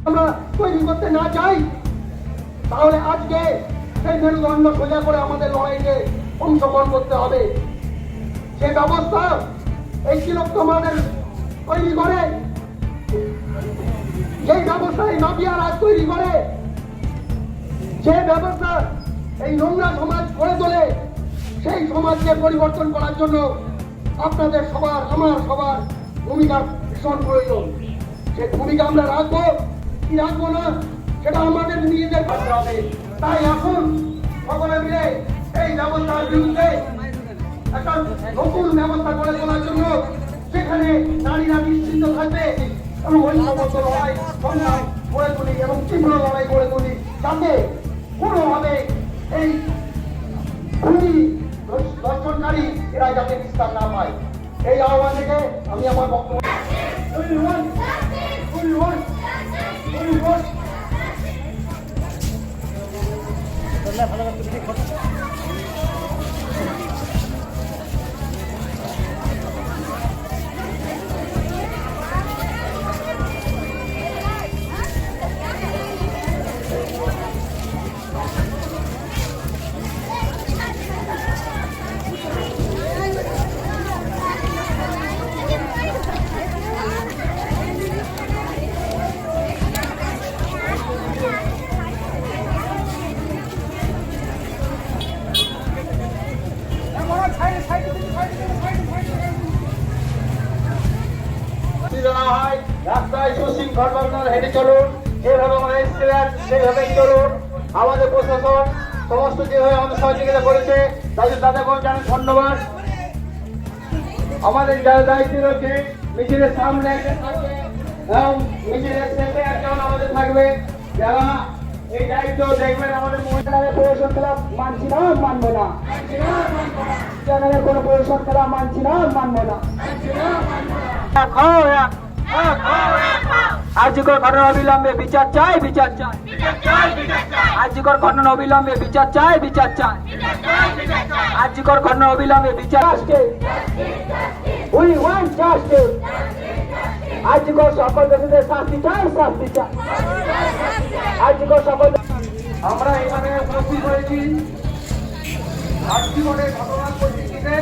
আমরা তৈরি করতে না চাই, তাহলে আজকে সেই মেরুদণ্ড সোজা করে আমাদের লড়াইকে অংশগ্রহণ করতে হবে। যে ব্যবস্থা এই তিলোত্তমাদের তৈরি করে, যে ব্যবস্থা এই মাফিয়া রাজ তৈরি করে, যে ব্যবস্থা এই নোংরা সমাজ গড়ে তোলে, সেই সমাজকে পরিবর্তন করার জন্য আপনাদের সবার, আমার সবার ভূমিকা ভীষণ প্রয়োজন। সে ভূমিকা আমরা রাখবো কি রাখবো না সেটা আমাদের নিজেদের ভাবতে হবে। তাই এখন সকলে মিলে এই ব্যবস্থার বিরুদ্ধে একটা নতুন ব্যবস্থা করে তোলার জন্য, সেখানে নারীরা নিশ্চিন্ত থাকবে এবং ওই সমস্ত লড়াই সংগ্রাম গড়ে তুলি এবং তীব্র লড়াই গড়ে তুলি, যাতে কোনোভাবে এই খুনি দর্শনকারী এরা যাতে বিস্তার না পায়। এই আহ্বান থেকে আমি আমার বক্তব্য রাস্তায় সুশৃঙ্খল হেঁটে চলুন, যেভাবে এসেছিলেন সেইভাবেই চলুন। আমাদের প্রশাসন সমস্ত যেভাবে আমাদের সহযোগিতা করেছে তাদেরকেও জানাই ধন্যবাদ। আমাদের যারা দায়িত্ব রয়েছে মিছিলের সামনে থাকবে এবং মিছিলের শেষে একজন আমাদের থাকবে, যারা এই দায়িত্ব দেখবেন। আমাদের মহিলাদের প্রশাসন খেলাফ মানছি না, মানবো না। চ্যানেলের কোনো প্রশাসন খেলাফ মানছি না, মানবো না। আর্যিকর ঘটনা অবিলম্বে বিচার চাই, বিচার চাই। আর্যিকর ঘটনা অবিলম্বে বিচার চাই, বিচার চাই। আর্যিকর ঘটনা অবিলম্বে বিচার। We want justice. আর্যিকর সকল দোষীদের শাস্তি চাই, শাস্তি চাই। আর্যিকর সকল। আমরা এখানে উপস্থিত হয়েছি আর্যিকরের ঘটনার পরিপ্রেক্ষিতে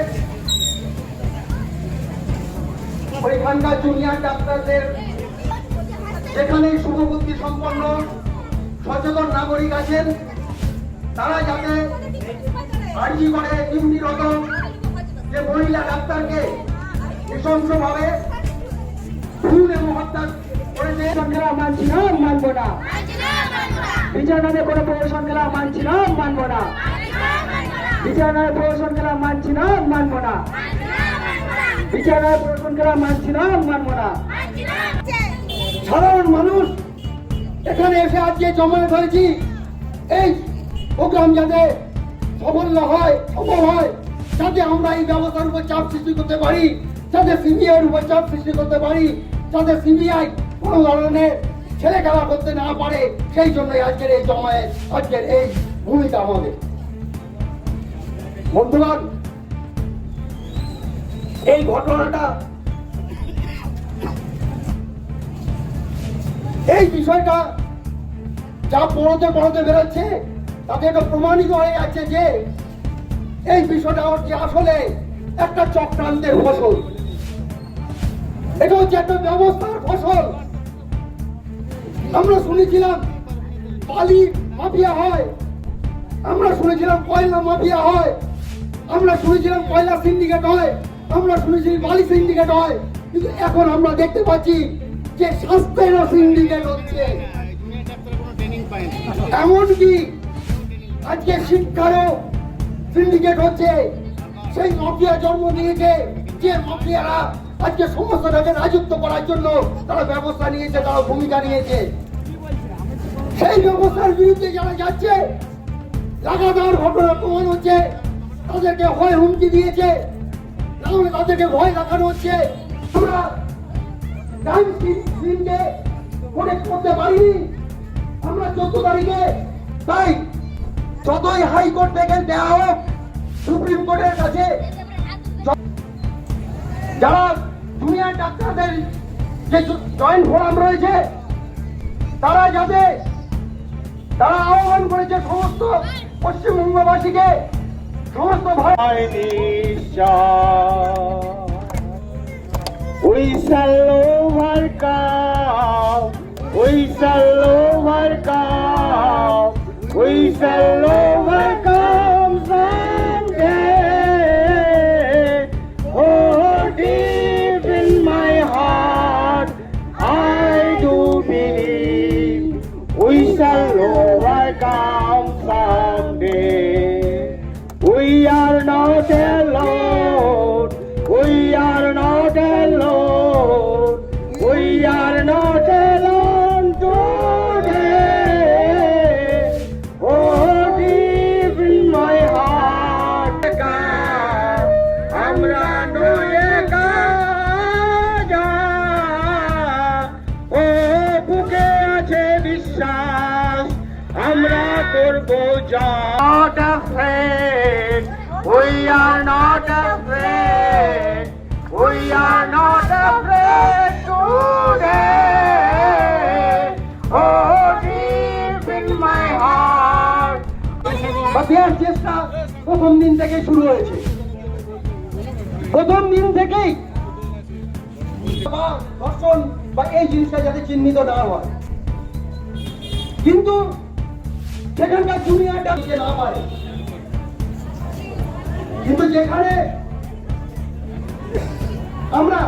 ওইখানকার জুনিয়র ডাক্তারদের, যেখানে শুভবুদ্ধি সম্পন্ন সচেতন নাগরিক আছেন, তারা যাতে আর্জি করে ডিউটিরত যে মহিলা ডাক্তারকে নৃশংসভাবে খুন এবং হত্যা করেছে, মানছি না, মানবো না। বিচার নামে কোনো প্রশাসন খেলা মানছি না, মানবো না। বিচার নামে প্রশাসন খেলা মানছি না, মানবো না। বিচার নামে প্রশাসন খেলা মানছি না, মানবো না। সাধারণ মানুষ এখানে এসে আজকে জমায়েত হয়েছি, এই প্রোগ্রাম যাতে সফল হয়, সফল হয়, যাতে আমরা এই ব্যবস্থার উপর চাপ সৃষ্টি করতে পারি, যাতে সিবিআই উপর চাপ সৃষ্টি করতে পারি, যাতে সিবিআই কোনো ধরনের ছেলে খেলা করতে না পারে, সেই জন্যই আজকের এই জমায়েত, আজকের এই ভূমিকা আমাদের। বন্ধুগণ, এই ঘটনাটা, এই বিষয়টা যা পড়তে পড়তে বেরোচ্ছে তাতে এটা প্রমাণিত হয়ে যাচ্ছে যে এই বিষয়টা হচ্ছে আসলে একটা চক্রান্তের ফসল। এটা হচ্ছে একটা ব্যবস্থার ফসল। আমরা শুনেছিলাম বালি মাফিয়া হয়, আমরা শুনেছিলাম কয়লা মাফিয়া হয়, আমরা শুনেছিলাম কয়লা সিন্ডিকেট হয়, আমরা শুনেছি বালি সিন্ডিকেট হয়, কিন্তু এখন আমরা দেখতে পাচ্ছি যে স্বাস্থ্যের সিন্ডিকেট হচ্ছে। এমনকি আজকে শিক্ষারও সিন্ডিকেট হচ্ছে। সেই মাফিয়া জন্ম নিয়েছে, যে মাফিয়ারা আজকে সমস্যাটাকে রাজত্ব করার জন্য তারা ব্যবস্থা নিয়েছে, তারা ভূমিকা নিয়েছে। সেই ব্যবস্থার বিরুদ্ধে যারা যাচ্ছে, লাগাতার ঘটনা প্রমাণ হচ্ছে, তাদেরকে হয় হুমকি দিয়েছে, তাহলে তাদেরকে ভয় দেখানো হচ্ছে। আমরা করতে পারিনি আমরা 14 তারিখে। তাই যতই হাইকোর্ট থেকে দেওয়া হোক, সুপ্রিম কোর্টের কাছে যারা জুনিয়র ডাক্তারদের যে জয়েন্ট ফোরাম রয়েছে তারা আহ্বান করেছে সমস্ত পশ্চিমবঙ্গবাসীকে, সমস্ত ভাই We shall overcome. We shall overcome. We shall overcome someday. Oh, deep in my heart, I do believe we shall overcome someday. We are not alone. We are not alone. We are not alone today. Oh, deep in my heart, আমরা নয়ে কাজা। ও বুকে আছে বিশ্বাস, আমরা করব যা। Not afraid. We are not afraid. We are not afraid today. Oh, deep in my heart. দেওয়ার চেষ্টা প্রথম দিন থেকে শুরু হয়েছে। প্রথম দিন থেকেই ধর্ষণ বা এই জিনিসটা যাতে চিহ্নিত না হয়, কিন্তু সেখানকার দুনিয়াটা না পারে। কিন্তু যেখানে আমরা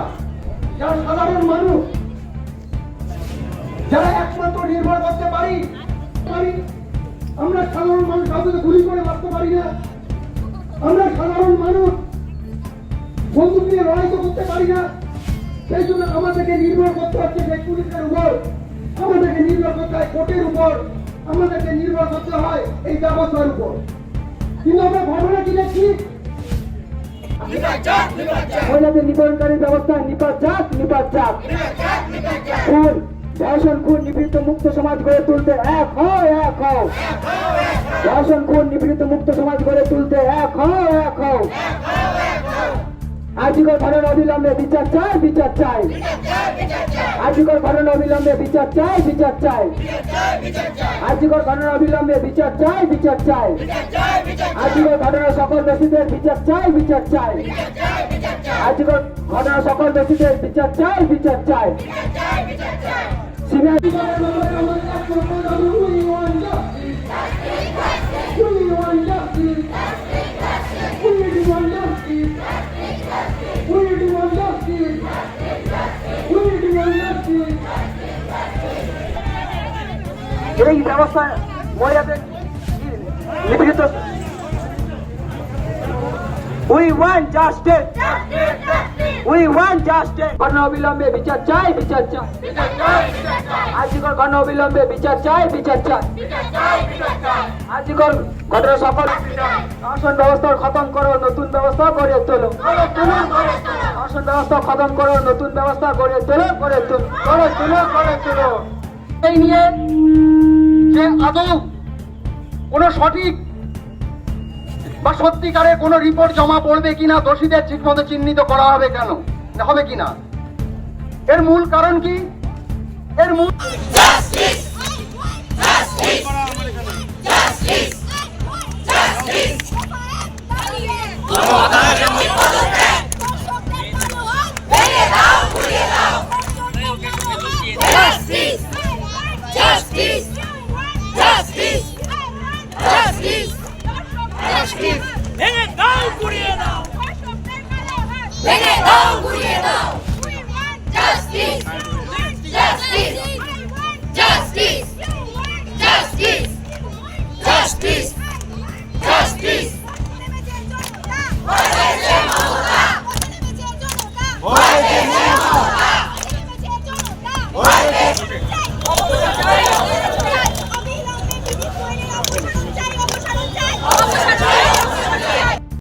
যারা সাধারণ মানুষ, যারা একমাত্র নির্ভর করতে পারি, আমরা সাধারণ মানুষ কাউকে গুলি করে মারতে পারি না, আমরা সাধারণ মানুষ বন্দুক নিয়ে লড়াই তো করতে পারি না। সেই জন্য আমাদেরকে নির্ভর করতে হচ্ছে যে পুলিশের উপর, আমাদেরকে নির্ভর করতে হয় কোর্টের উপর, আমাদেরকে নির্ভর করতে হয় এই ব্যবস্থার উপর। কিন্তু আমরা ঘটনা কি দেখছি, মহিলাদের নিবারণকারী ব্যবস্থা নিপাত যাক। খুন, ধর্ষণ, খুন, নিপীড়িত মুক্ত সমাজ গড়ে তুলতে এক হও। ধর্ষণ, খুন, নিপীড়িত মুক্ত সমাজ গড়ে তুলতে এক হও। আজিকর ঘটনা অবিলম্বে বিচার চাই। আজিকর ঘটনা অবিলম্বে বিচার চাই। আজিকর ঘটনা অবিলম্বে বিচার চাই। আজিকর ঘটনা সকল দোষীদের বিচার চাই। আজিকর ঘটনা সকল দোষীদের বিচার চাই। এই ব্যবস্থা মহিলাদের নিপীড়িত, We want justice. ঘটনা অবিলম্বে বিচার চাই। আজিকর ঘটনা অবিলম্বে বিচার চাই। আজিকর ঘটনা সকল শাসন ব্যবস্থা খতম করো, নতুন ব্যবস্থা গড়ে তোলো। শাসন ব্যবস্থা খতম করো, নতুন ব্যবস্থা গড়ে তোলো। এই নিয়ে যে আদৌ কোন সঠিক বা সত্যিকারের কোন রিপোর্ট জমা পড়বে কিনা, দোষীদের ঠিকমতো চিহ্নিত করা হবে কিনা, এর মূল কারণ কি? এর মূল Justice!